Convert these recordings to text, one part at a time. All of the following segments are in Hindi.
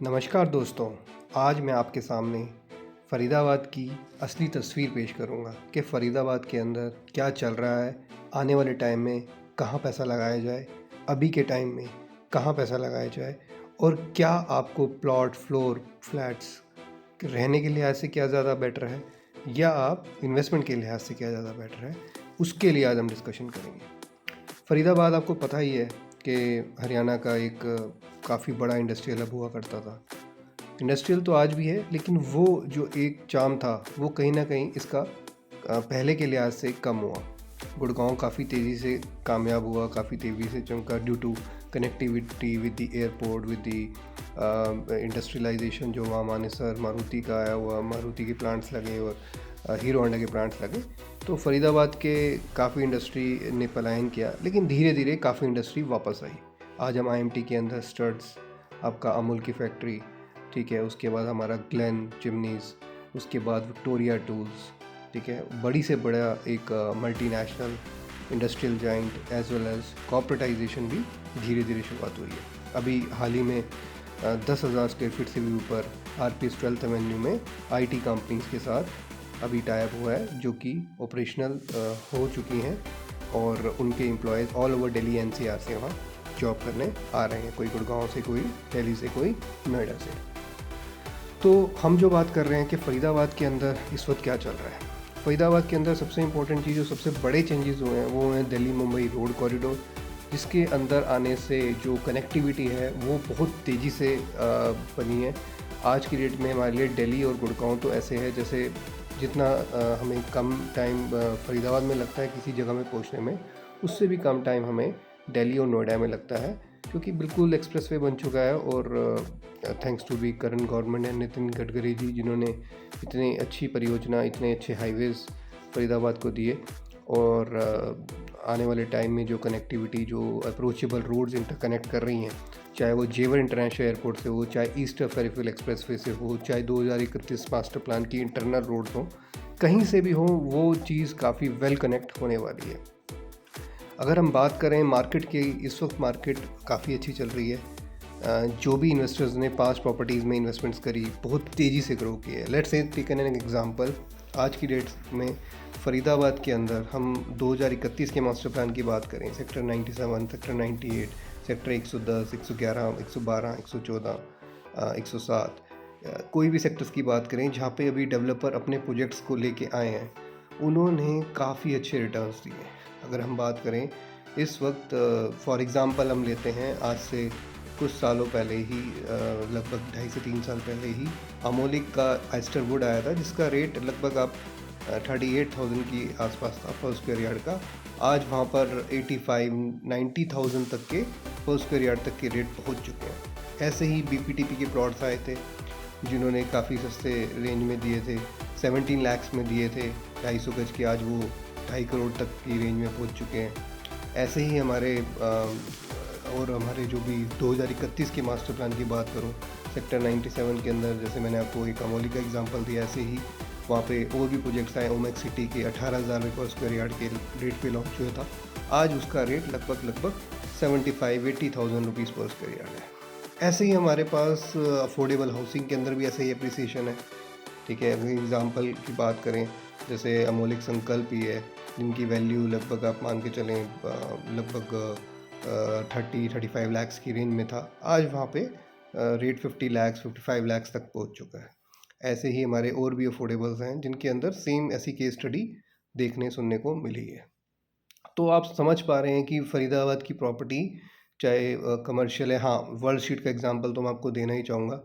नमस्कार दोस्तों। आज मैं आपके सामने फ़रीदाबाद की असली तस्वीर पेश करूंगा कि फ़रीदाबाद के अंदर क्या चल रहा है, आने वाले टाइम में कहां पैसा लगाया जाए, अभी के टाइम में कहां पैसा लगाया जाए और क्या आपको प्लॉट, फ्लोर, फ्लैट्स रहने के लिहाज से क्या ज़्यादा बेटर है या आप इन्वेस्टमेंट के लिहाज से क्या ज़्यादा बेटर है, उसके लिए आज हम डिस्कशन करेंगे। फ़रीदाबाद आपको पता ही है कि हरियाणा का एक काफ़ी बड़ा इंडस्ट्रियल हब हुआ करता था। इंडस्ट्रियल तो आज भी है, लेकिन वो जो एक चार्म था वो कहीं ना कहीं इसका पहले के लिहाज से कम हुआ। गुड़गांव काफ़ी तेज़ी से कामयाब हुआ, काफ़ी तेज़ी से चमका due to connectivity with the airport, with the industrialization जो वहाँ मानेसर मारुति का आया हुआ, मारुति के प्लांट्स लगे और हीरो होंडा के प्लांट्स लगे। तो फ़रीदाबाद के काफ़ी इंडस्ट्री ने पलायन किया, लेकिन धीरे धीरे काफ़ी इंडस्ट्री वापस आई। आज हम आईएमटी के अंदर स्टड्स, आपका अमूल की फैक्ट्री, ठीक है, उसके बाद हमारा ग्लेन चिमनीज़, उसके बाद विक्टोरिया टूल्स, ठीक है, बड़ी से बड़ा एक multinational industrial giant as well as corporatization भी धीरे धीरे शुरुआत हुई है। अभी हाल ही में 10,000 स्क्वायर फीट से भी ऊपर आरपीएस 12th एवेन्यू में आईटी कंपनीज के साथ अभी टाइप हुआ है, जो कि ऑपरेशनल हो चुकी हैं और उनके employees all over Delhi NCR से वहाँ जॉब करने आ रहे हैं, कोई गुड़गांव से, कोई दिल्ली से, कोई नोएडा से। तो हम जो बात कर रहे हैं कि फ़रीदाबाद के अंदर इस वक्त क्या चल रहा है। फ़रीदाबाद के अंदर सबसे इम्पोर्टेंट चीज़, जो सबसे बड़े चेंजेस हुए हैं, वो हैं दिल्ली मुंबई रोड कॉरिडोर, जिसके अंदर आने से जो कनेक्टिविटी है वो बहुत तेज़ी से बनी है। आज की डेट में हमारे लिए दिल्ली और गुड़गांव तो ऐसे है जैसे जितना हमें कम टाइम फ़रीदाबाद में लगता है किसी जगह में पहुंचने में, उससे भी कम टाइम हमें दिल्ली और नोएडा में लगता है, क्योंकि बिल्कुल एक्सप्रेसवे बन चुका है। और thanks to be current government and Nitin Gadkari ji, जिन्होंने इतनी अच्छी परियोजना, इतने अच्छे हाईवेज़ फ़रीदाबाद को दिए। और आने वाले टाइम में जो कनेक्टिविटी, जो अप्रोचेबल रोड्स इंटरकनेक्ट कर रही हैं, चाहे वो जेवर इंटरनेशनल एयरपोर्ट से हो, चाहे ईस्ट फेरीफिल एक्सप्रेसवे से हो, चाहे 2031 मास्टर प्लान की इंटरनल रोड्स हो, कहीं से भी हो, वो चीज़ काफ़ी वेल कनेक्ट होने वाली है। अगर हम बात करें मार्केट की, इस वक्त मार्केट काफ़ी अच्छी चल रही है। जो भी इन्वेस्टर्स ने पास्ट प्रॉपर्टीज़ में इन्वेस्टमेंट्स करी, बहुत तेज़ी से ग्रो की है। Let's say taken an example, आज की डेट में फ़रीदाबाद के अंदर हम 2031 के मास्टर प्लान की बात करें, सेक्टर 97, सेक्टर 98, सेक्टर 110, 111, 112, 114, 107, कोई भी सेक्टर्स की बात करें जहाँ पे अभी डेवलपर अपने प्रोजेक्ट्स को लेके आए हैं, उन्होंने काफ़ी अच्छे रिटर्न्स दिए। अगर हम बात करें इस वक्त, फॉर एग्ज़ाम्पल हम लेते हैं, आज से कुछ सालों पहले ही, लगभग 2.5 से 3 साल पहले ही अमोलिक का आइस्टर वुड आया था, जिसका रेट लगभग आप 38,000 की आसपास था पर स्क्वायर यार्ड का। आज वहाँ पर 85-90,000 तक के पर स्क्वायर यार्ड तक के रेट पहुँच चुके हैं। ऐसे ही बीपीटीपी के प्लॉट्स आए थे जिन्होंने काफ़ी सस्ते रेंज में दिए थे, 17 लाख में दिए थे 250 गज के, आज वो 2.5 करोड़ तक की रेंज में पहुंच चुके हैं। ऐसे ही हमारे और हमारे जो भी 2031 के मास्टर प्लान की बात करूं, सेक्टर 97 के अंदर, जैसे मैंने आपको एक अमोली का एग्जांपल दिया, ऐसे ही वहाँ पे और भी प्रोजेक्ट्स आए। ओमेक सिटी के 18,000 रुपये पर स्क्वायर यार्ड के रेट पे लॉन्च हुआ था, आज उसका रेट लगभग 75-80,000 रुपीज़ पर स्क्वायर यार्ड है। ऐसे ही हमारे पास अफोर्डेबल हाउसिंग के अंदर भी ऐसे ही अप्रिसिएशन है, ठीक है। अगर एग्जांपल की बात करें, जैसे अमोलिक संकल्प ही है, जिनकी वैल्यू लगभग आप मान के चलें लगभग 30-35 लाख की रेंज में था, आज वहाँ पे रेट 50 लाख 55 लाख तक पहुँच चुका है। ऐसे ही हमारे और भी अफोर्डेबल्स हैं जिनके अंदर सेम ऐसी केस स्टडी देखने सुनने को मिली है। तो आप समझ पा रहे हैं कि फ़रीदाबाद की प्रॉपर्टी चाहे कमर्शियल है, हाँ, वर्ल्ड शीट का एग्जांपल तो मैं आपको देना ही चाहूँगा।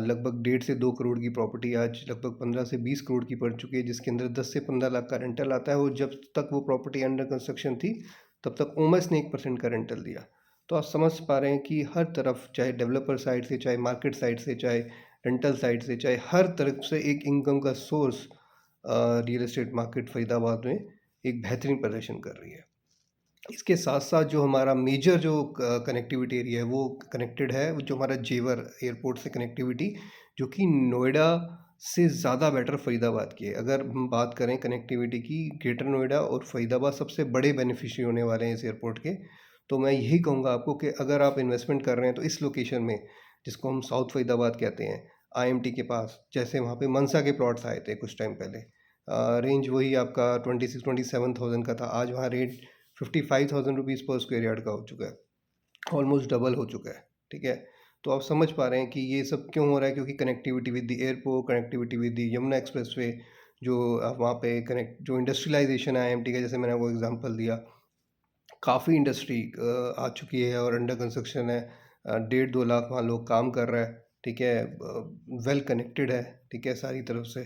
लगभग 1.5 से 2 करोड़ की प्रॉपर्टी आज लगभग 15 से 20 करोड़ की पड़ चुकी है, जिसके अंदर 10 से 15 लाख का रेंटल आता है। और जब तक वो प्रॉपर्टी अंडर कंस्ट्रक्शन थी, तब तक ओमस ने 1% का रेंटल दिया। तो आप समझ पा रहे हैं कि हर तरफ, चाहे डेवलपर साइड से, चाहे मार्केट साइड से, चाहे रेंटल साइड से, चाहे हर तरफ से एक इनकम का source real estate market Faridabad में एक बेहतरीन प्रदर्शन कर रही है। इसके साथ साथ जो हमारा मेजर जो कनेक्टिविटी एरिया है, वो कनेक्टेड है, जो हमारा जेवर एयरपोर्ट से कनेक्टिविटी, जो कि नोएडा से ज़्यादा बेटर फरीदाबाद की है। अगर हम बात करें कनेक्टिविटी की, ग्रेटर नोएडा और फरीदाबाद सबसे बड़े बेनिफिशियरी होने वाले हैं इस एयरपोर्ट के। तो मैं यही कहूँगा आपको कि अगर आप इन्वेस्टमेंट कर रहे हैं तो इस लोकेशन में, जिसको हम साउथ फरीदाबाद कहते हैं, आईएमटी के पास। जैसे वहाँ पे मनसा के प्लॉट्स आए थे कुछ टाइम पहले, रेंज वही आपका 26-27,000 का था, आज वहाँ रेट 55,000 रुपीज़ पर स्क्वायर यार्ड का हो चुका है, ऑलमोस्ट डबल हो चुका है। ठीक है, तो आप समझ पा रहे हैं कि ये सब क्यों हो रहा है, क्योंकि connectivity with the airport, connectivity with the Yamuna expressway, जो वहाँ पे कनेक्ट जो इंडस्ट्रियलाइजेशन है आईएमटी का, जैसे मैंने वो एग्जांपल दिया, काफ़ी इंडस्ट्री आ चुकी है और अंडर कंस्ट्रक्शन है। 1.5-2 लाख वहाँ लोग काम कर रहा है। ठीक है, वेल कनेक्टेड है। ठीक है, सारी तरफ से।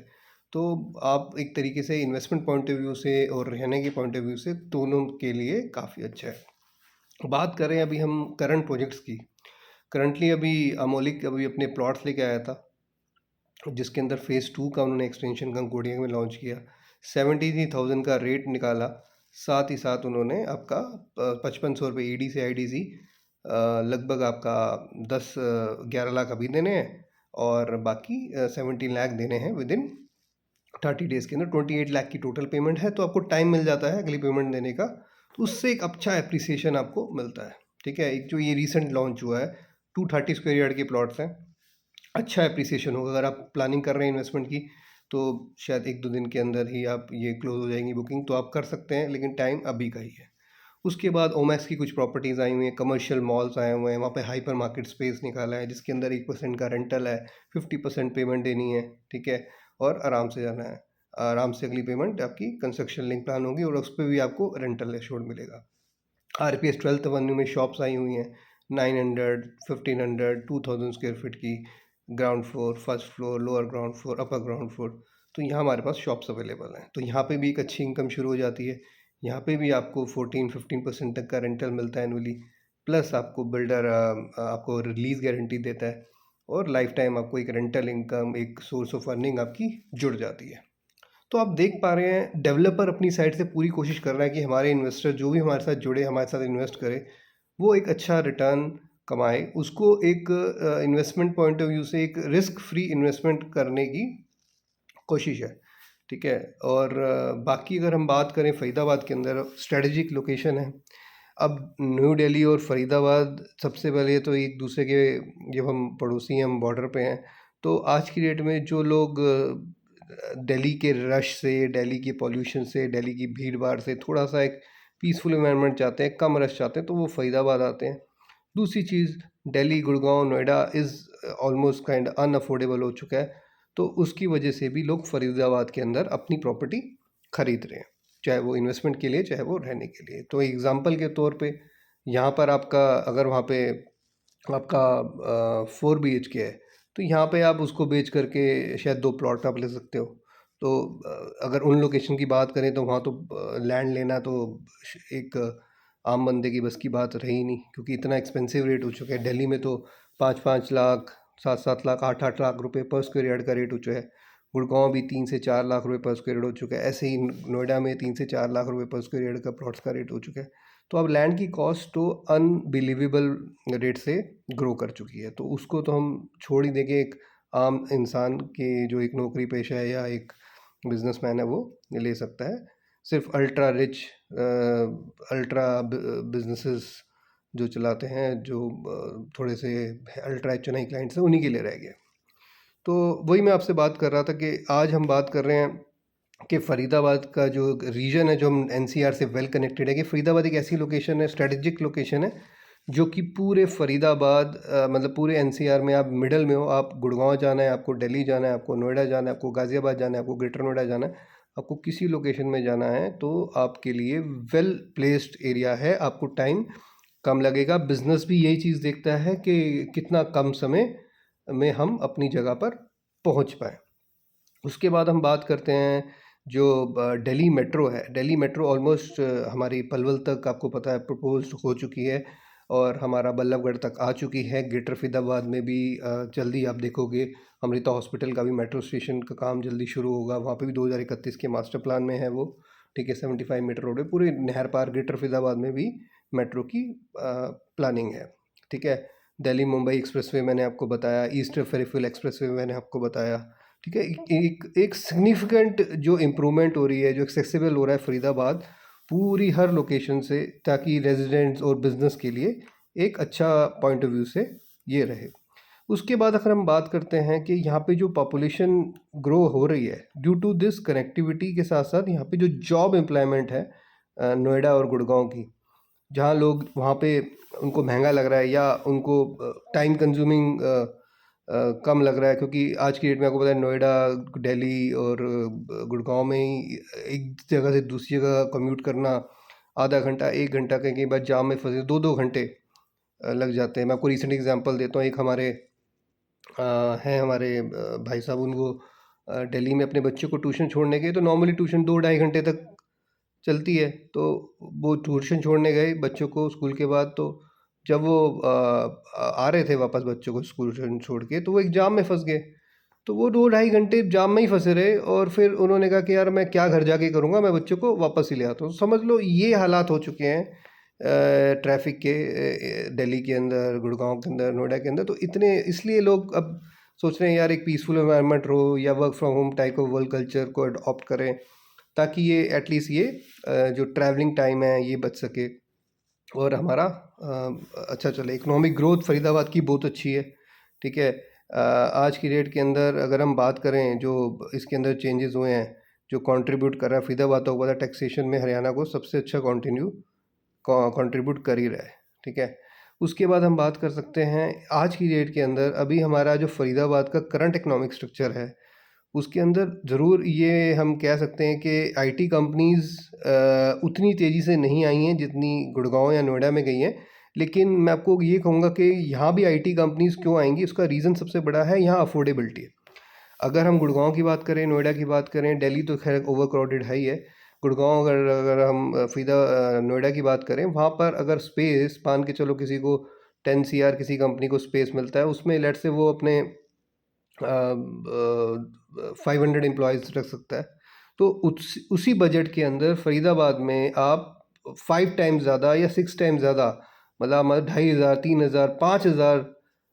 तो आप एक तरीके से इन्वेस्टमेंट पॉइंट ऑफ व्यू से और रहने के पॉइंट ऑफ व्यू से दोनों के लिए काफ़ी अच्छा है। बात करें अभी हम करंट प्रोजेक्ट्स की। करंटली अभी अमोलिक अभी अपने प्लॉट्स लेके आया था, जिसके अंदर फेज़ 2 का उन्होंने एक्सटेंशन कंकोडिया में लॉन्च किया। 73,000 का रेट निकाला। साथ ही साथ उन्होंने आपका 5500 रुपये ईडी से आईडीसी, लगभग आपका 10-11 लाख अभी देने हैं और बाकी 17 लाख देने हैं विद इन 30 डेज़ के अंदर। 28 लाख की टोटल पेमेंट है, तो आपको टाइम मिल जाता है अगली पेमेंट देने का, तो उससे एक अच्छा एप्रिसिएशन आपको मिलता है। ठीक है, एक जो ये रिसेंट लॉन्च हुआ है 230 स्क्वायर यार्ड के प्लॉट्स हैं, अच्छा एप्रिसिएशन होगा। अगर आप प्लानिंग कर रहे हैं इन्वेस्टमेंट की, तो शायद 1-2 दिन के अंदर ही आप ये क्लोज हो जाएंगी बुकिंग, तो आप कर सकते हैं, लेकिन टाइम अभी का ही है। उसके बाद ओमैक्स की कुछ प्रॉपर्टीज़ आई हुई हैं, कमर्शियल मॉल्स आए हुए हैं, वहाँ पे हाइपर मार्केट स्पेस निकाला है, जिसके अंदर 1% का रेंटल है, 50% पेमेंट देनी है। ठीक है, और आराम से जाना है। आराम से अगली पेमेंट आपकी कंस्ट्रक्शन लिंक प्लान होगी और उस पर भी आपको रेंटल एश्योर्ड मिलेगा। आरपीएस 12th एवेन्यू में शॉप्स आई हुई हैं, 900, 1500, 2000 स्क्वायर फीट की, ground floor, first floor, lower ground floor, upper ground floor. तो यहाँ हमारे पास शॉप्स अवेलेबल हैं, तो यहाँ पे भी एक अच्छी इनकम शुरू हो जाती है। यहाँ पे भी आपको 14-15% तक का रेंटल मिलता है एनुअली, प्लस आपको बिल्डर आपको रिलीज गारंटी देता है और लाइफ टाइम आपको एक रेंटल इनकम, एक सोर्स ऑफ अर्निंग आपकी जुड़ जाती है। तो आप देख पा रहे हैं डेवलपर अपनी साइड से पूरी कोशिश कर रहा है कि हमारे इन्वेस्टर जो भी हमारे साथ जुड़े, हमारे साथ इन्वेस्ट करे, वो एक अच्छा रिटर्न कमाए। उसको एक इन्वेस्टमेंट पॉइंट ऑफ व्यू से एक रिस्क फ्री इन्वेस्टमेंट करने की कोशिश है। ठीक है, और बाकी अगर हम बात करें फरीदाबाद के अंदर स्ट्रेटजिक लोकेशन है। अब न्यू दिल्ली और फरीदाबाद सबसे पहले तो एक दूसरे के, जब हम पड़ोसी हैं, हम बॉर्डर पे हैं, तो आज की डेट में जो लोग दिल्ली के रश से, दिल्ली के पॉल्यूशन से, दिल्ली की भीड़ भाड़ से थोड़ा सा एक पीसफुल एनवायरनमेंट चाहते हैं, कम रश चाहते हैं, तो वो फरीदाबाद आते हैं। दूसरी चीज़, Delhi, Gurgaon, Noida is almost kind unaffordable हो चुका है, तो उसकी वजह से भी लोग फरीदाबाद के अंदर अपनी प्रॉपर्टी खरीद रहे हैं, चाहे वो इन्वेस्टमेंट के लिए, चाहे वो रहने के लिए। तो एग्जांपल के तौर पे यहाँ पर आपका, अगर वहाँ पे आपका 4 BHK है, तो यहाँ पे आप उसको बेच करके शायद 2 प्लॉट आप ले सकते हो। तो अगर उन लोकेशन की बात करें तो वहाँ तो लैंड लेना तो एक आम बंदे की बस की बात रही नहीं, क्योंकि इतना एक्सपेंसिव रेट हो चुका है। दिल्ली में तो 5-5 लाख, 7-7 लाख, 8-8 लाख रुपए पर स्क्वायर यार्ड का रेट हो चुका है। गुड़गांव भी 3 से 4 लाख रुपए पर स्क्वायर यार्ड हो चुका है। ऐसे ही नोएडा में 3 से 4 लाख रुपए पर स्क्वायर यार्ड का प्लॉट्स का रेट हो चुका है। तो अब लैंड की कॉस्ट तो अनबिलीवेबल रेट से ग्रो कर चुकी है, तो उसको तो हम छोड़ ही देंगे। एक आम इंसान के जो एक नौकरी पेशा है या एक बिजनेसमैन है, वो ले सकता है। सिर्फ अल्ट्रा रिच, अल्ट्रा बिजनेसेस जो चलाते हैं, जो थोड़े से अल्ट्रा एचएनआई क्लाइंट्स हैं, उन्हीं के लिए रह गया। तो वही मैं आपसे बात कर रहा था कि आज हम बात कर रहे हैं कि फ़रीदाबाद का जो रीजन है, जो हम एनसीआर से वेल कनेक्टेड है, कि फ़रीदाबाद एक ऐसी लोकेशन है, स्ट्रेटजिक लोकेशन है, जो कि पूरे फ़रीदाबाद मतलब पूरे एनसीआर में आप मिडल में हो। आप गुड़गांव जाना है, आपको दिल्ली जाना है, आपको नोएडा जाना है, आपको गाज़ियाबाद जाना है, आपको ग्रेटर नोएडा जाना है, आपको किसी लोकेशन में जाना है, तो आपके लिए वेल प्लेस्ड एरिया है। आपको टाइम कम लगेगा। बिजनेस भी यही चीज़ देखता है कि कितना कम समय में हम अपनी जगह पर पहुंच पाएँ। उसके बाद हम बात करते हैं जो दिल्ली मेट्रो है। दिल्ली मेट्रो ऑलमोस्ट हमारी पलवल तक, आपको पता है, प्रपोज्ड हो चुकी है और हमारा बल्लभगढ़ तक आ चुकी है। ग्रेटर फरीदाबाद में भी जल्दी आप देखोगे अमृता हॉस्पिटल का भी मेट्रो स्टेशन का काम जल्दी शुरू होगा। वहाँ पे भी 2031 के मास्टर प्लान में है वो। ठीक है, 75 मीटर रोड है। पूरे नहर पार ग्रेटर फरीदाबाद में भी मेट्रो की प्लानिंग है। ठीक है, दिल्ली मुंबई एक्सप्रेसवे मैंने आपको बताया, ईस्ट फेरीफिल एक्सप्रेसवे मैंने आपको बताया। ठीक है, एक सिग्निफिकेंट जो इम्प्रूवमेंट हो रही है, जो एक्सेसिबल हो रहा है फरीदाबाद पूरी हर लोकेशन से, ताकि रेजिडेंट्स और बिजनेस के लिए एक अच्छा पॉइंट ऑफ व्यू से ये रहे। उसके बाद अगर हम बात करते हैं कि यहाँ पे जो पॉपुलेशन ग्रो हो रही है ड्यू टू दिस कनेक्टिविटी के साथ साथ यहाँ पे जो जॉब एम्प्लॉयमेंट है नोएडा और गुड़गांव की, जहाँ लोग वहाँ पे उनको महंगा लग रहा है या उनको टाइम कंज्यूमिंग कम लग रहा है, क्योंकि आज की डेट में आपको पता है नोएडा, दिल्ली और गुड़गांव में ही एक जगह से दूसरी जगह कम्यूट करना आधा घंटा 1 घंटा, कहीं कहीं बार जाम में फंसे 2-2 घंटे लग जाते हैं। मैं आपको रिसेंट एग्जांपल देता हूँ। एक हमारे हैं हमारे भाई साहब, उनको दिल्ली में अपने बच्चे को ट्यूशन छोड़ने गए, तो नॉर्मली ट्यूशन 2-2.5 घंटे तक चलती है, तो वो ट्यूशन छोड़ने गए बच्चों को स्कूल के बाद। तो जब वो आ रहे थे वापस बच्चों को स्कूल छोड़ के, तो वो एक जाम में फंस गए। तो वो 2-2.5 घंटे जाम में ही फंसे रहे और फिर उन्होंने कहा कि यार मैं क्या घर जाके करूँगा, मैं बच्चों को वापस ही ले आता हूँ। समझ लो ये हालात हो चुके हैं ट्रैफिक के दिल्ली के अंदर, गुड़गांव के अंदर, नोएडा के अंदर। तो इतने इसलिए लोग अब सोच रहे हैं यार एक पीसफुल एनवायरनमेंट हो या work from home type of work culture को अडॉप्ट करें, ताकि ये एटलीस्ट ये जो ट्रैवलिंग टाइम है ये बच सके और हमारा अच्छा चले। इकोनॉमिक ग्रोथ फरीदाबाद की बहुत अच्छी है, ठीक है। आज की डेट के अंदर अगर हम बात करें जो इसके अंदर चेंजेस हुए हैं, जो कंट्रीब्यूट कर रहा है फरीदाबाद, तो पता टैक्सेशन में हरियाणा को सबसे अच्छा कंट्रीब्यूट कर ही रहा है, ठीक है। उसके बाद हम बात कर सकते हैं आज की डेट के अंदर अभी हमारा जो फरीदाबाद का करंट इकोनॉमिक स्ट्रक्चर है, उसके अंदर ज़रूर ये हम कह सकते हैं कि आईटी कंपनीज़ उतनी तेज़ी से नहीं आई हैं जितनी गुड़गांव या नोएडा में गई हैं। लेकिन मैं आपको ये कहूँगा कि यहाँ भी आईटी कंपनीज़ क्यों आएंगी, उसका रीज़न सबसे बड़ा है यहाँ अफोर्डेबिलिटी है। अगर हम गुड़गांव की बात करें, नोएडा की बात करें, दिल्ली तो खैर ओवर क्राउडेड है ही है। गुड़गांव अगर अगर हम नोएडा की बात करें, वहाँ पर अगर स्पेस मान के चलो किसी को 10 CR किसी कंपनी को स्पेस मिलता है, उसमें लेट से वो अपने 500 एम्प्लॉयज़ रख सकता है। तो उसी बजट के अंदर फरीदाबाद में आप 5 टाइम्स ज़्यादा या 6 टाइम्स ज़्यादा, मतलब हमारे 2,500, 3,000, 5,000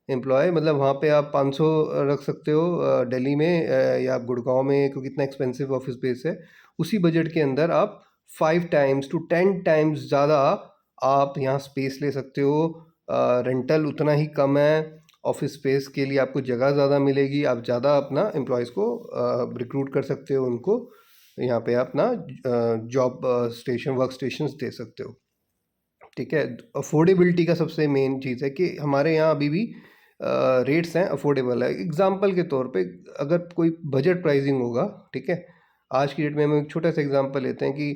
एम्प्लॉय, मतलब वहाँ पे आप 500 रख सकते हो दिल्ली में या आप गुड़गांव में, क्योंकि इतना एक्सपेंसिव ऑफिस स्पेस है। उसी बजट के अंदर आप 5 टाइम्स टू 10 टाइम्स ज़्यादा आप यहाँ स्पेस ले सकते हो। रेंटल उतना ही कम है, ऑफिस स्पेस के लिए आपको जगह ज़्यादा मिलेगी, आप ज़्यादा अपना एम्प्लॉयज़ को रिक्रूट कर सकते हो, उनको यहाँ पे अपना जॉब स्टेशन वर्क स्टेशंस दे सकते हो, ठीक है। अफोर्डेबिलिटी का सबसे मेन चीज़ है कि हमारे यहाँ अभी भी रेट्स हैं, अफोर्डेबल है। एग्जांपल के तौर पे अगर कोई बजट प्राइसिंग होगा, ठीक है, आज की डेट में हम एक छोटा सा एग्जांपल लेते हैं कि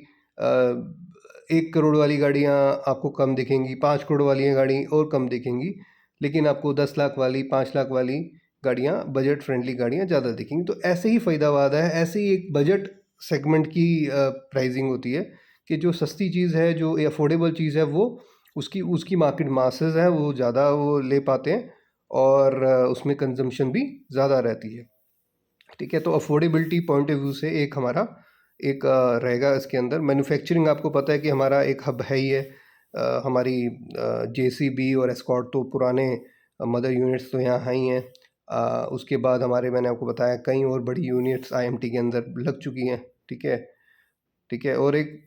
1 करोड़ वाली गाड़ियाँ आपको कम दिखेंगी, 5 करोड़ वाली गाड़ी और कम दिखेंगी, लेकिन आपको 10 लाख वाली, 5 लाख वाली गाड़ियाँ, बजट फ्रेंडली गाड़ियाँ ज़्यादा दिखेंगी। तो ऐसे ही फरीदाबाद है, ऐसे ही एक बजट सेगमेंट की प्राइसिंग होती है कि जो सस्ती चीज़ है, जो अफोर्डेबल चीज़ है, वो उसकी उसकी मार्केट मासेस है, वो ज़्यादा वो ले पाते हैं और उसमें कंजम्पशन भी ज़्यादा रहती है, ठीक है। तो अफोर्डेबिलिटी पॉइंट ऑफ व्यू से एक हमारा एक रहेगा इसके अंदर। मैन्युफैक्चरिंग आपको पता है कि हमारा एक हब है ही है। हमारी जेसीबी और एस्कॉर्ट तो पुराने मदर यूनिट्स तो यहाँ हैं ही हैं। उसके बाद हमारे, मैंने आपको बताया, कई और बड़ी यूनिट्स आईएमटी के अंदर लग चुकी हैं, ठीक है, ठीक है। और एक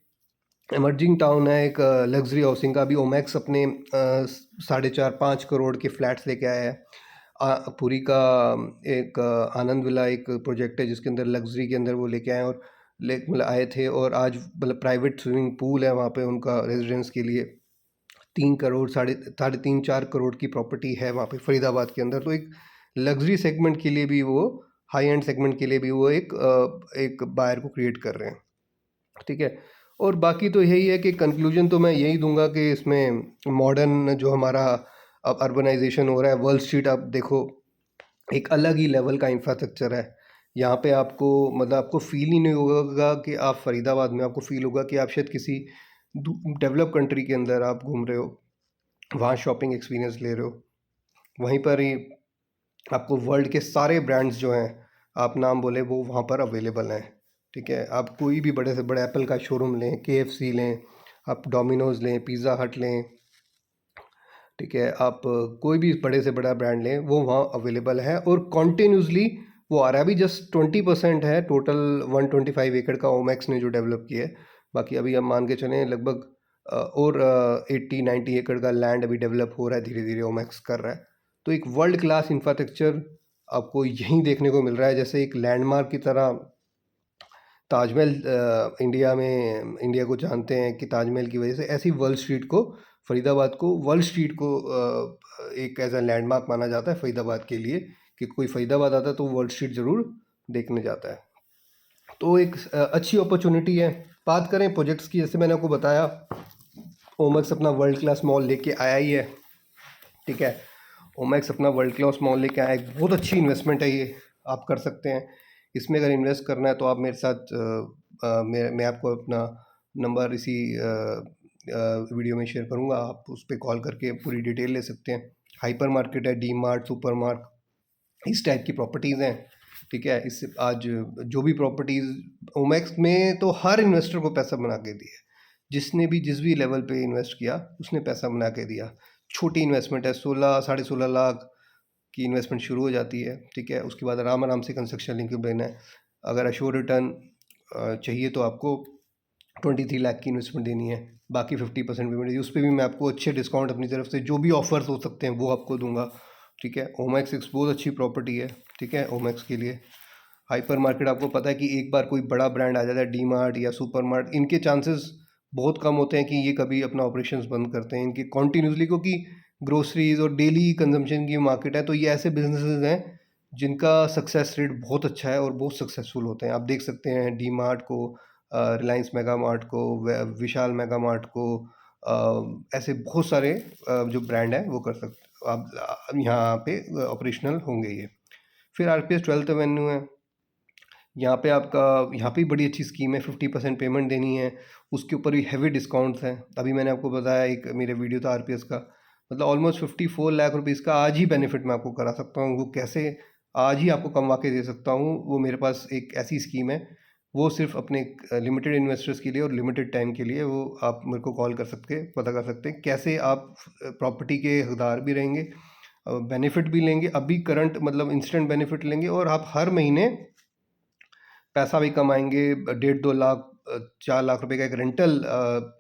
इमर्जिंग टाउन है एक लग्जरी हाउसिंग का। अभी ओमैक्स अपने 4.5-5 करोड़ के फ्लैट्स लेके आया है। पुरी का एक आनंद विला एक प्रोजेक्ट है जिसके अंदर लग्जरी के अंदर वो लेके आए और मतलब आए थे, और आज मतलब प्राइवेट स्विमिंग पूल है वहाँ पे उनका रेजिडेंस के लिए। 3 करोड़, साढ़े 3-4 करोड़ की प्रॉपर्टी है वहाँ पे फरीदाबाद के अंदर। तो एक लग्जरी सेगमेंट के लिए भी वो, हाई एंड सेगमेंट के लिए भी वो एक बायर को क्रिएट कर रहे हैं, ठीक है। और बाकी तो यही है कि कंक्लूजन तो मैं यही दूंगा कि इसमें मॉडर्न जो हमारा अब अर्बनाइजेशन हो रहा है, वर्ल्ड स्ट्रीट आप देखो, एक अलग ही लेवल का इंफ्रास्ट्रक्चर है यहाँ पे। आपको मतलब आपको फील ही नहीं होगा कि आप फरीदाबाद में, आपको फील होगा कि आप शायद किसी डेवलप कंट्री के अंदर आप घूम रहे हो, वहाँ शॉपिंग एक्सपीरियंस ले रहे हो। वहीं पर ही आपको वर्ल्ड के सारे ब्रांड्स जो हैं, आप नाम बोले, वो वहाँ पर अवेलेबल हैं, ठीक है। आप कोई भी बड़े से बड़े एप्पल का शोरूम लें, KFC लें, आप डोमिनोज़ लें, पिज़्ज़ा हट लें, ठीक है, आप कोई भी बड़े से बड़ा ब्रांड लें, वो वहाँ अवेलेबल है और कॉन्टीन्यूसली वो आ रहा है। अभी जस्ट 20% है टोटल 125 एकड़ का ओमैक्स ने जो डेवलप किया है। बाकी अभी हम मान के चलें लगभग और 80-90 एकड़ का लैंड अभी डेवलप हो रहा है, धीरे धीरे ओमैक्स कर रहा है। तो एक वर्ल्ड क्लास इंफ्रास्ट्रक्चर आपको यहीं देखने को मिल रहा है। जैसे एक लैंडमार्क की तरह ताजमहल इंडिया को जानते हैं कि ताजमहल की वजह से, ऐसी वर्ल्ड स्ट्रीट को, फरीदाबाद को वर्ल्ड स्ट्रीट को एक एज अ लैंडमार्क माना जाता है फरीदाबाद के लिए, कि कोई फरीदाबाद आता है तो वर्ल्ड स्ट्रीट ज़रूर देखने जाता है। तो एक अच्छी अपॉर्चुनिटी है। बात करें प्रोजेक्ट्स की, जैसे मैंने आपको बताया, ओमैक्स अपना वर्ल्ड क्लास मॉल लेके आया ही है। ठीक है, ओमैक्स अपना वर्ल्ड क्लास मॉल लेके आया, एक बहुत अच्छी इन्वेस्टमेंट है ये, आप कर सकते हैं इसमें। अगर इन्वेस्ट करना है तो आप मेरे साथ मैं आपको अपना नंबर इसी वीडियो में शेयर करूँगा, आप उस पर कॉल करके पूरी डिटेल ले सकते हैं। हाइपर मार्केट है, डी मार्ट, सुपर मार्ट, इस टाइप की प्रॉपर्टीज़ हैं। ठीक है, इससे आज जो भी प्रॉपर्टीज़ ओमैक्स में, तो हर इन्वेस्टर को पैसा बना के दिया, जिसने भी जिस भी लेवल पे इन्वेस्ट किया उसने पैसा बना के दिया। छोटी इन्वेस्टमेंट है, 16 साढ़े 16 लाख की इन्वेस्टमेंट शुरू हो जाती है। ठीक है, उसके बाद आराम आराम से कंस्ट्रक्शन लिंक लेना है। अगर अश्योर रिटर्न चाहिए तो आपको 23 लाख की इन्वेस्टमेंट देनी है, बाकी 50% पेमेंट है। उस पर भी मैं आपको अच्छे डिस्काउंट अपनी तरफ से, जो भी ऑफर्स हो सकते हैं वो आपको दूंगा। ठीक है, ओमैक्स एक बहुत अच्छी प्रॉपर्टी है। ठीक है, ओमैक्स के लिए हाइपर मार्केट, आपको पता है कि एक बार कोई बड़ा ब्रांड आ जाता है, डी मार्ट या सुपर मार्ट, इनके चांसेस बहुत कम होते हैं कि ये कभी अपना ऑपरेशंस बंद करते हैं इनके कॉन्टीन्यूसली, क्योंकि ग्रोसरीज और डेली कंजम्पशन की मार्केट है। तो ये ऐसे बिजनेसेस हैं जिनका सक्सेस रेट बहुत अच्छा है और बहुत सक्सेसफुल होते हैं। आप देख सकते हैं डी मार्ट को, रिलायंस मेगा मार्ट को, विशाल मेगा मार्ट को, ऐसे बहुत सारे जो ब्रांड हैं वो कर सकते, आप यहाँ पे ऑपरेशनल होंगे ये। फिर आरपीएस 12th एवेन्यू है, यहाँ पे आपका, यहाँ पे बड़ी अच्छी स्कीम है, 50% पेमेंट देनी है, उसके ऊपर भी हैवी डिस्काउंट्स हैं। अभी मैंने आपको बताया, एक मेरे वीडियो था आरपीएस का, मतलब ऑलमोस्ट 54 लाख रुपीज़ का आज ही बेनिफिट मैं आपको करा सकता हूँ। वो कैसे, आज ही आपको कमवा के दे सकता हूँ। वो मेरे पास एक ऐसी स्कीम है, वो सिर्फ अपने लिमिटेड इन्वेस्टर्स के लिए और लिमिटेड टाइम के लिए। वो आप मेरे को कॉल कर सकते, पता कर सकते हैं कैसे आप प्रॉपर्टी के हकदार भी रहेंगे, बेनिफिट भी लेंगे, अभी करंट मतलब इंस्टेंट बेनिफिट लेंगे, और आप हर महीने पैसा भी कमाएंगे। 1.5-2 लाख 4 लाख रुपए का एक रेंटल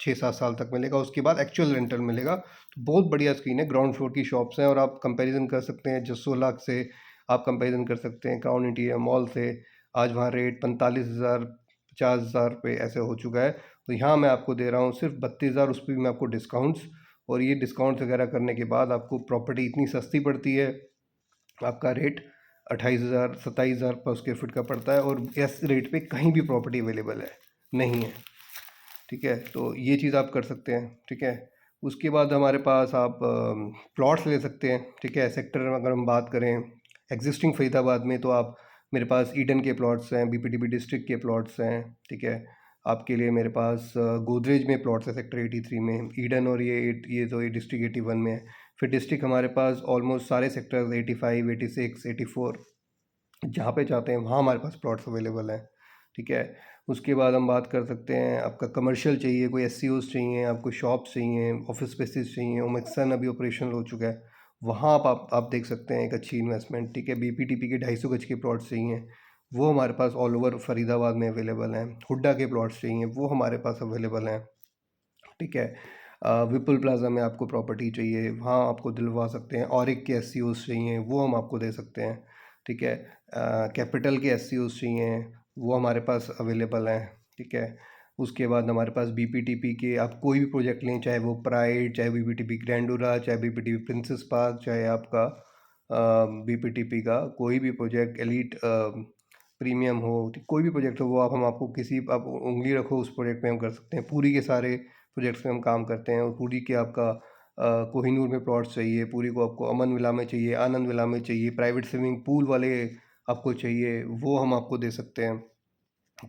6-7 साल तक मिलेगा, उसके बाद एक्चुअल रेंटल मिलेगा। तो बहुत बढ़िया स्कीम है, ग्राउंड फ्लोर की शॉप्स हैं, और आप कंपैरिजन कर सकते हैं 600 लाख से, आप कंपैरिजन कर सकते हैं क्राउन इंटीरियर मॉल से। आज वहाँ रेट 45,000 50,000 रुपये ऐसे हो चुका है। तो यहाँ मैं आपको दे रहा हूँ सिर्फ 32,000, उस पर भी मैं आपको डिस्काउंट्स, और ये डिस्काउंट्स वगैरह करने के बाद आपको प्रॉपर्टी इतनी सस्ती पड़ती है, आपका रेट 28,000 27,000 पर स्क्वायर फीट का पड़ता है, और इस रेट पे कहीं भी प्रॉपर्टी अवेलेबल है नहीं है। ठीक है, तो ये चीज़ आप कर सकते हैं। ठीक है, उसके बाद हमारे पास आप प्लॉट्स ले सकते हैं। ठीक है, सेक्टर अगर हम बात करें एग्जिस्टिंग फरीदाबाद में, तो आप, मेरे पास ईडन के प्लॉट्स हैं, बीपीटीपी डिस्ट्रिक्ट के प्लॉट्स हैं। ठीक है, आपके लिए मेरे पास गोदरेज में प्लॉट्स है सेक्टर 83 में, ईडन, और ये तो ये डिस्ट्रिक्ट 81 में है। फिर डिस्ट्रिक्ट हमारे पास ऑलमोस्ट सारे सेक्टर्स 85, 86, 84, जहाँ पे चाहते हैं वहाँ हमारे पास प्लॉट्स अवेलेबल हैं। ठीक है, उसके बाद हम बात कर सकते हैं, आपका कमर्शियल चाहिए, कोई एस चाहिए, आपको शॉप्स चाहिए, ऑफिस स्पेसिस चाहिए, ओमेक्सन अभी ऑपरेशनल हो चुका है, वहाँ आप देख सकते हैं एक अच्छी इन्वेस्टमेंट। ठीक है, बीपीटीपी के 250 गज के प्लॉट्स चाहिए, वो हमारे पास ऑल ओवर फरीदाबाद में अवेलेबल हैं। हुड्डा के प्लॉट्स चाहिए, वो हमारे पास अवेलेबल हैं। ठीक है, विपुल प्लाजा में आपको प्रॉपर्टी चाहिए, वहाँ आपको दिलवा सकते हैं। ऑरिक के एस चाहिए, वो हम आपको दे सकते हैं। ठीक है, कैपिटल के एस चाहिए, वो हमारे पास अवेलेबल हैं। ठीक है, उसके बाद हमारे पास बीपीटीपी के, आप कोई भी प्रोजेक्ट लें, चाहे वो प्राइड, चाहे बीपीटीपी ग्रैंडोरा, चाहे बीपीटीपी प्रिंसेस पार्क, चाहे आपका बीपीटीपी का कोई भी प्रोजेक्ट एलीट प्रीमियम हो, कोई भी प्रोजेक्ट हो, वो हम आपको किसी, आप उंगली रखो उस प्रोजेक्ट में हम कर सकते हैं। पूरी के सारे प्रोजेक्ट्स में हम काम करते हैं, और पूरी के आपका कोहिनूर में प्लॉट्स चाहिए, पूरी को आपको अमन विला में चाहिए, आनंद विला में चाहिए, प्राइवेट स्विमिंग पूल वाले आपको चाहिए, वो हम आपको दे सकते हैं।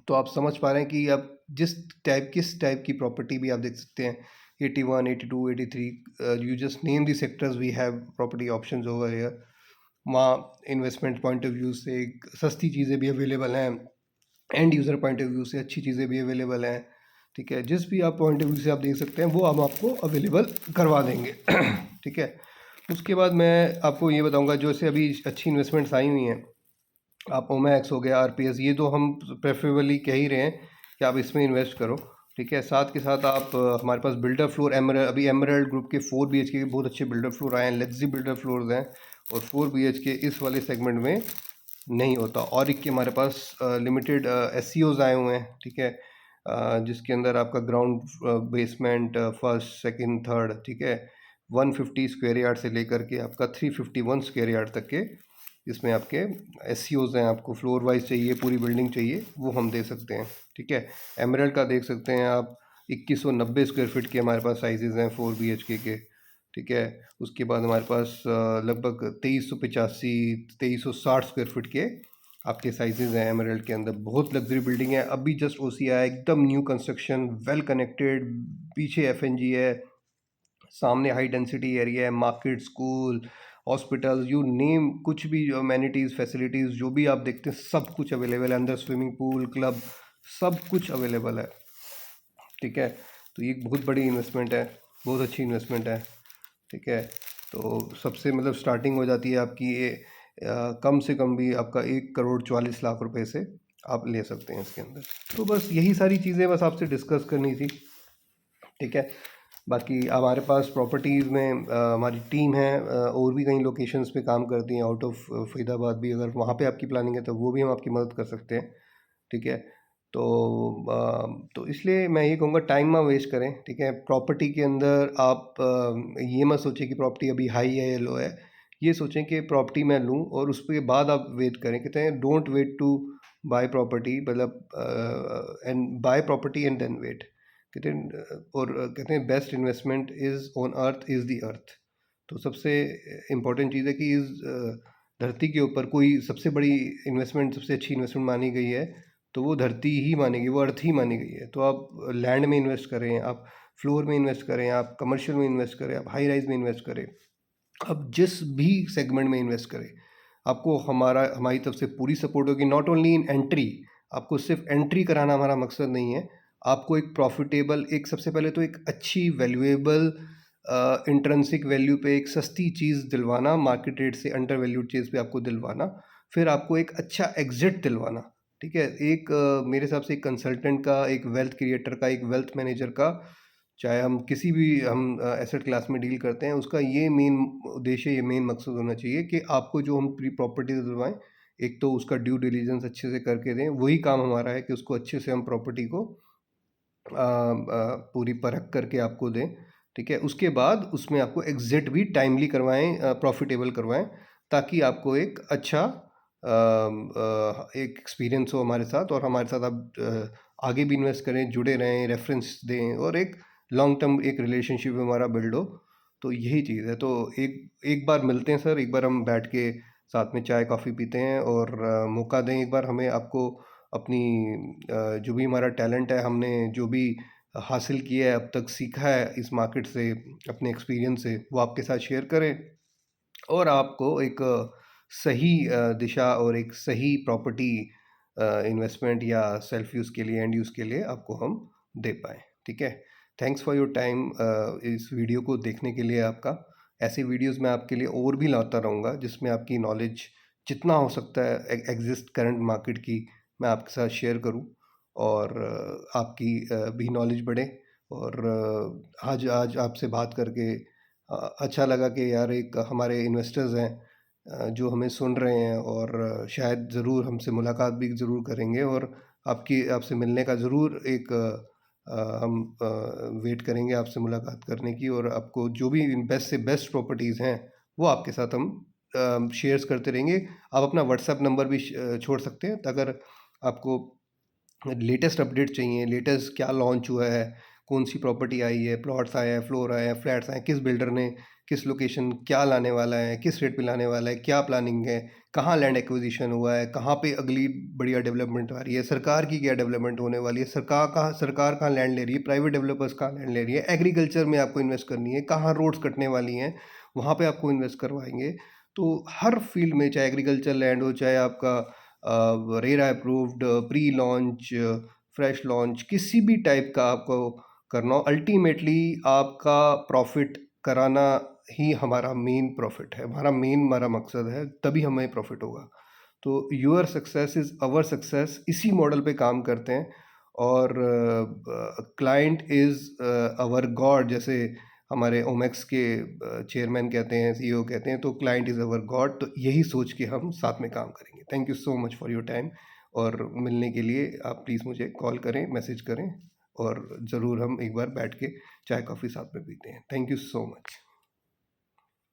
तो आप समझ पा रहे हैं कि आप किस टाइप की प्रॉपर्टी भी आप देख सकते हैं। 81, 82, 83, you just name the sectors, we have property options over here. वहाँ इन्वेस्टमेंट पॉइंट ऑफ व्यू से सस्ती चीज़ें भी अवेलेबल हैं, and user point of view से अच्छी चीज़ें भी अवेलेबल हैं। ठीक है, जिस भी आप पॉइंट ऑफ व्यू से आप देख सकते हैं वो हम आपको अवेलेबल करवा देंगे। ठीक है, उसके बाद मैं आपको ये बताऊंगा, जो से अभी अच्छी इन्वेस्टमेंट्स आई हुई हैं, आप ओमैक्स हो गया, आरपीएस, ये तो हम प्रेफरेबली कह ही रहे हैं कि आप इसमें इन्वेस्ट करो। ठीक है, साथ के साथ आप हमारे पास बिल्डर फ्लोर, अभी एमरल्ड ग्रुप के 4 BHK के बहुत अच्छे बिल्डर फ्लोर आए हैं, लग्जरी बिल्डर फ्लोर्स हैं, और 4 BHK इस वाले सेगमेंट में नहीं होता। और एक के हमारे पास लिमिटेड SCOs आए हुए हैं, ठीक है, जिसके अंदर आपका ground basement first second third, ठीक है, 150 स्क्वायर यार्ड से लेकर के आपका 351 स्क्वायर यार्ड तक के इसमें आपके SCOs हैं। आपको फ्लोर वाइज चाहिए, पूरी बिल्डिंग चाहिए, वो हम दे सकते हैं, ठीक है। एमराल्ड का देख सकते हैं आप, 2190 स्क्वायर फीट के हमारे पास साइजेज़ हैं 4 BHK के, ठीक है। उसके बाद हमारे पास लगभग 2385 2360 स्क्वायर फीट के आपके साइजेज हैं एमराल्ड के अंदर। बहुत लग्जरी बिल्डिंग है, अभी जस्ट OC आया, एकदम न्यू कंस्ट्रक्शन, वेल कनेक्टेड, पीछे FNG है, सामने हाई डेंसिटी एरिया है, market, school, hospital, you name, कुछ भी अमेनिटीज़ फैसिलिटीज़ जो भी आप देखते हैं सब कुछ अवेलेबल है, अंदर स्विमिंग पूल, क्लब, सब कुछ अवेलेबल है, ठीक है। तो ये एक बहुत बड़ी इन्वेस्टमेंट है, बहुत अच्छी इन्वेस्टमेंट है, ठीक है। तो सबसे मतलब स्टार्टिंग हो जाती है आपकी ये कम से कम भी आपका 1 करोड़ 44 लाख रुपए से आप ले सकते हैं इसके अंदर। तो बस यही सारी चीज़ें बस आपसे डिस्कस करनी थी, ठीक है। बाकी हमारे पास प्रॉपर्टीज़ में हमारी टीम है, और भी कई लोकेशंस पे काम करती हैं आउट ऑफ फरीदाबाद भी, अगर वहाँ पे आपकी प्लानिंग है तो वो भी हम आपकी मदद कर सकते हैं, ठीक है। तो तो इसलिए मैं ये कहूँगा टाइम ना वेस्ट करें, ठीक है। प्रॉपर्टी के अंदर आप ये मत सोचें कि प्रॉपर्टी अभी हाई है या लो है, ये सोचें कि प्रॉपर्टी मैं लूँ और उसके बाद आप वेट करें। कहते हैं don't wait to buy property, मतलब and buy property and then wait, कहते हैं। और कहते हैं best investment is on earth is the earth. तो सबसे इम्पोर्टेंट चीज़ है कि इस धरती के ऊपर कोई सबसे बड़ी इन्वेस्टमेंट, सबसे अच्छी इन्वेस्टमेंट मानी गई है तो वो धरती ही मानेगी, वो अर्थ ही मानी गई है। तो आप लैंड में इन्वेस्ट करें, आप फ्लोर में इन्वेस्ट करें, आप कमर्शियल में इन्वेस्ट करें, आप हाई राइज में इन्वेस्ट करें, आप जिस भी सेगमेंट में इन्वेस्ट करें, आपको हमारी तरफ से पूरी सपोर्ट होगी। नॉट ओनली इन एंट्री, आपको सिर्फ एंट्री कराना हमारा मकसद नहीं है, आपको एक प्रॉफिटेबल, एक सबसे पहले तो एक अच्छी वैल्यूएबल इंट्रेंसिक वैल्यू पे एक सस्ती चीज़ दिलवाना, मार्केट रेट से अंडर वैल्यूड चीज़ पे आपको दिलवाना, फिर आपको एक अच्छा एग्जिट दिलवाना, ठीक है। एक मेरे हिसाब से एक कंसल्टेंट का, एक वेल्थ क्रिएटर का, एक वेल्थ मैनेजर का, चाहे हम किसी भी हम एसेट क्लास में डील करते हैं, उसका ये मेन उद्देश्य, ये मेन मकसद होना चाहिए कि आपको जो हम प्री प्रॉपर्टी दिलवाएं, एक तो उसका ड्यू डिलीजेंस अच्छे से करके दें, वही काम हमारा है कि उसको अच्छे से हम प्रॉपर्टी को पूरी परख करके आपको दें, ठीक है। उसके बाद उसमें आपको एग्जिट भी टाइमली करवाएं, प्रॉफिटेबल करवाएं, ताकि आपको एक अच्छा एक एक्सपीरियंस हो हमारे साथ, और हमारे साथ आप आगे भी इन्वेस्ट करें, जुड़े रहें, रेफरेंस दें, और एक लॉन्ग टर्म एक रिलेशनशिप हमारा बिल्ड हो। तो यही चीज़ है। तो एक एक बार मिलते हैं सर, एक बार हम बैठ के साथ में चाय कॉफ़ी पीते हैं, और मौका दें एक बार हमें, आपको अपनी जो भी हमारा टैलेंट है, हमने जो भी हासिल किया है अब तक, सीखा है इस मार्केट से, अपने एक्सपीरियंस से, वो आपके साथ शेयर करें, और आपको एक सही दिशा और एक सही प्रॉपर्टी इन्वेस्टमेंट या सेल्फ यूज़ के लिए, एंड यूज़ के लिए आपको हम दे पाएँ, ठीक है। थैंक्स फॉर योर टाइम, इस वीडियो को देखने के लिए आपका। ऐसे वीडियोस मैं आपके लिए और भी लाता रहूँगा, जिसमें आपकी नॉलेज जितना हो सकता है एग्जिस्ट करंट मार्केट की, मैं आपके साथ शेयर करूँ, और आपकी भी नॉलेज बढ़े। और आज आज आपसे बात करके अच्छा लगा कि यार एक हमारे इन्वेस्टर्स हैं जो हमें सुन रहे हैं, और शायद ज़रूर हमसे मुलाकात भी ज़रूर करेंगे, और आपसे मिलने का ज़रूर एक हम वेट करेंगे आपसे मुलाकात करने की, और आपको जो भी बेस्ट से बेस्ट प्रॉपर्टीज़ हैं वो आपके साथ हम शेयर्स करते रहेंगे। आप अपना व्हाट्सएप नंबर भी छोड़ सकते हैं, अगर आपको लेटेस्ट अपडेट चाहिए, लेटेस्ट क्या लॉन्च हुआ है, कौन सी प्रॉपर्टी आई है, प्लॉट्स आए हैं, फ्लोर आए हैं, फ्लैट्स आए हैं, किस बिल्डर ने किस लोकेशन क्या लाने वाला है, किस रेट पे लाने वाला है, क्या प्लानिंग है, कहाँ लैंड एक्विजिशन हुआ है, कहाँ पे अगली बढ़िया डेवलपमेंट आ रही है, सरकार की क्या डेवलपमेंट होने वाली है, सरकार कहाँ लैंड ले रही है, प्राइवेट डेवलपर्स कहाँ लैंड ले रही है, एग्रीकल्चर में आपको इन्वेस्ट करनी है, कहाँ रोड्स कटने वाली हैं, वहाँ पे आपको इन्वेस्ट करवाएंगे। तो हर फील्ड में, चाहे एग्रीकल्चर लैंड हो, चाहे आपका RERA approved, pre launch, fresh launch, किसी भी टाइप का आपको करना हो, अल्टीमेटली आपका प्रॉफिट कराना ही हमारा मेन प्रॉफिट है, हमारा मकसद है, तभी हमें प्रॉफिट होगा। तो your success is our success, इसी मॉडल पे काम करते हैं। और क्लाइंट इज़ आवर गॉड, जैसे हमारे ओमेक्स के चेयरमैन कहते हैं, सीईओ कहते हैं, तो क्लाइंट इज़ अवर गॉड। तो यही सोच के हम साथ में काम करेंगे। Thank you so much for your time. और मिलने के लिए आप प्लीज़ मुझे कॉल करें, मैसेज करें, और ज़रूर हम एक बार बैठ के चाय कॉफ़ी साथ में पीते हैं। Thank you so much.